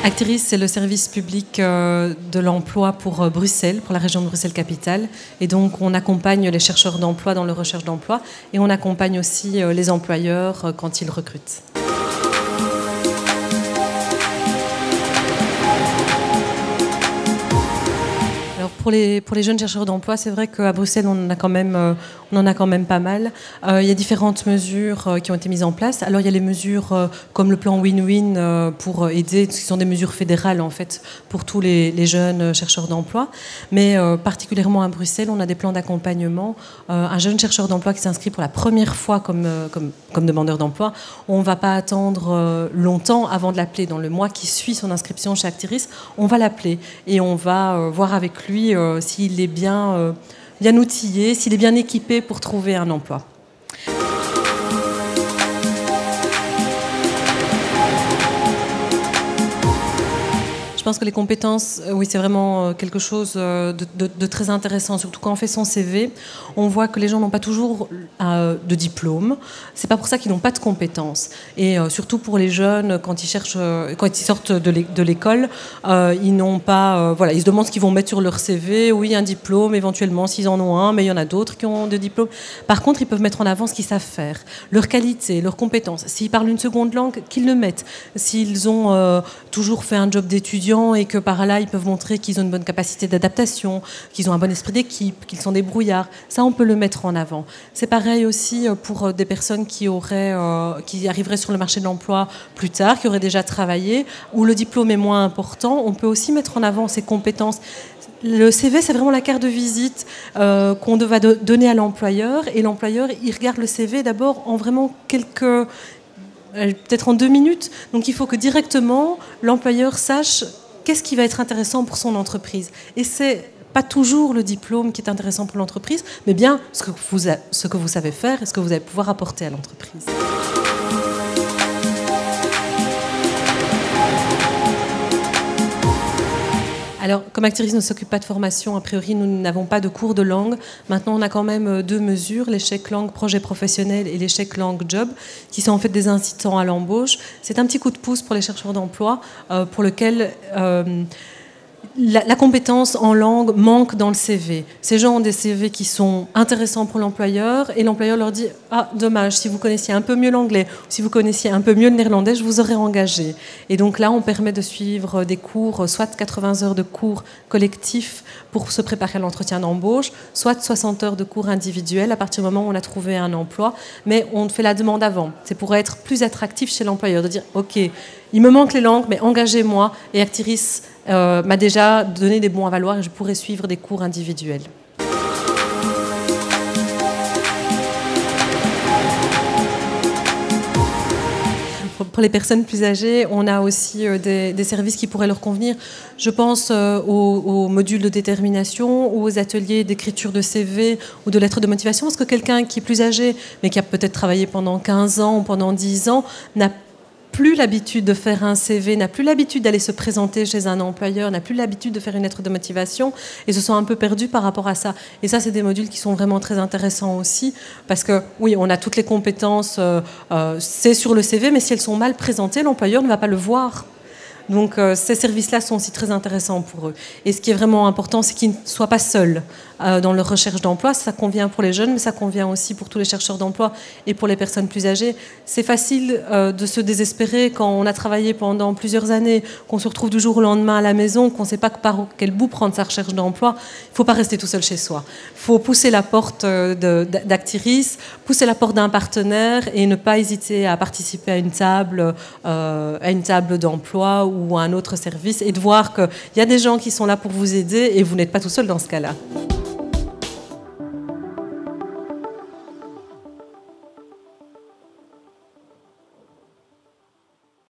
Actiris, c'est le service public de l'emploi pour Bruxelles, pour la région de Bruxelles-Capitale. Et donc, on accompagne les chercheurs d'emploi dans leur recherche d'emploi et on accompagne aussi les employeurs quand ils recrutent. Pour les jeunes chercheurs d'emploi, c'est vrai qu'à Bruxelles, on en a quand même pas mal. Il y a différentes mesures qui ont été mises en place. Alors, il y a les mesures comme le plan Win-Win pour aider, qui sont des mesures fédérales, en fait, pour tous les jeunes chercheurs d'emploi. Mais particulièrement à Bruxelles, on a des plans d'accompagnement. Un jeune chercheur d'emploi qui s'inscrit pour la première fois comme demandeur d'emploi, on ne va pas attendre longtemps avant de l'appeler. Dans le mois qui suit son inscription chez Actiris, on va l'appeler et on va voir avec lui s'il est bien outillé, s'il est bien équipé pour trouver un emploi. Je pense que les compétences, oui, c'est vraiment quelque chose de très intéressant, surtout quand on fait son CV. On voit que les gens n'ont pas toujours de diplôme. C'est pas pour ça qu'ils n'ont pas de compétences. Et surtout pour les jeunes, quand ils sortent de l'école, ils n'ont pas, ils se demandent ce qu'ils vont mettre sur leur CV. Oui, un diplôme, éventuellement, s'ils en ont un, mais il y en a d'autres qui ont des diplômes. Par contre, ils peuvent mettre en avant ce qu'ils savent faire, leur qualité, leurs compétences. S'ils parlent une seconde langue, qu'ils le mettent. S'ils ont toujours fait un job d'étudiant, et que par là, ils peuvent montrer qu'ils ont une bonne capacité d'adaptation, qu'ils ont un bon esprit d'équipe, qu'ils sont débrouillards. Ça, on peut le mettre en avant. C'est pareil aussi pour des personnes qui arriveraient sur le marché de l'emploi plus tard, qui auraient déjà travaillé, où le diplôme est moins important. On peut aussi mettre en avant ces compétences. Le CV, c'est vraiment la carte de visite qu'on va donner à l'employeur. Et l'employeur, il regarde le CV d'abord en vraiment peut-être en 2 minutes. Donc, il faut que directement, l'employeur sache qu'est-ce qui va être intéressant pour son entreprise. Et c'est pas toujours le diplôme qui est intéressant pour l'entreprise, mais bien ce que vous savez faire et ce que vous allez pouvoir apporter à l'entreprise. Alors, comme Actiris ne s'occupe pas de formation, a priori, nous n'avons pas de cours de langue. Maintenant, on a quand même 2 mesures, l'échec langue projet professionnel et l'échec langue job, qui sont en fait des incitants à l'embauche. C'est un petit coup de pouce pour les chercheurs d'emploi, pour lequel la compétence en langue manque dans le CV. Ces gens ont des CV qui sont intéressants pour l'employeur et l'employeur leur dit « Ah, dommage, si vous connaissiez un peu mieux l'anglais ou si vous connaissiez un peu mieux le néerlandais, je vous aurais engagé. » Et donc là, on permet de suivre des cours, soit 80 heures de cours collectifs pour se préparer à l'entretien d'embauche, soit 60 heures de cours individuels à partir du moment où on a trouvé un emploi. Mais on fait la demande avant. C'est pour être plus attractif chez l'employeur, de dire « Ok, il me manque les langues, mais engagez-moi. » Et Actiris m'a déjà donné des bons à valoir et je pourrais suivre des cours individuels. Pour les personnes plus âgées, on a aussi des services qui pourraient leur convenir. Je pense aux modules de détermination ou aux ateliers d'écriture de CV ou de lettres de motivation, parce que quelqu'un qui est plus âgé, mais qui a peut-être travaillé pendant 15 ans ou pendant 10 ans, n'a plus l'habitude de faire un CV, n'a plus l'habitude d'aller se présenter chez un employeur, n'a plus l'habitude de faire une lettre de motivation et se sent un peu perdu par rapport à ça. Et ça, c'est des modules qui sont vraiment très intéressants aussi parce que, oui, on a toutes les compétences, c'est sur le CV, mais si elles sont mal présentées, l'employeur ne va pas le voir. Donc ces services-là sont aussi très intéressants pour eux. Et ce qui est vraiment important, c'est qu'ils ne soient pas seuls dans leur recherche d'emploi. Ça convient pour les jeunes, mais ça convient aussi pour tous les chercheurs d'emploi et pour les personnes plus âgées. C'est facile de se désespérer quand on a travaillé pendant plusieurs années, qu'on se retrouve du jour au lendemain à la maison, qu'on ne sait pas par quel bout prendre sa recherche d'emploi. Il ne faut pas rester tout seul chez soi. Il faut pousser la porte d'Actiris, pousser la porte d'un partenaire et ne pas hésiter à participer à une table d'emploi ou à un autre service et de voir qu'il y a des gens qui sont là pour vous aider et vous n'êtes pas tout seul dans ce cas-là.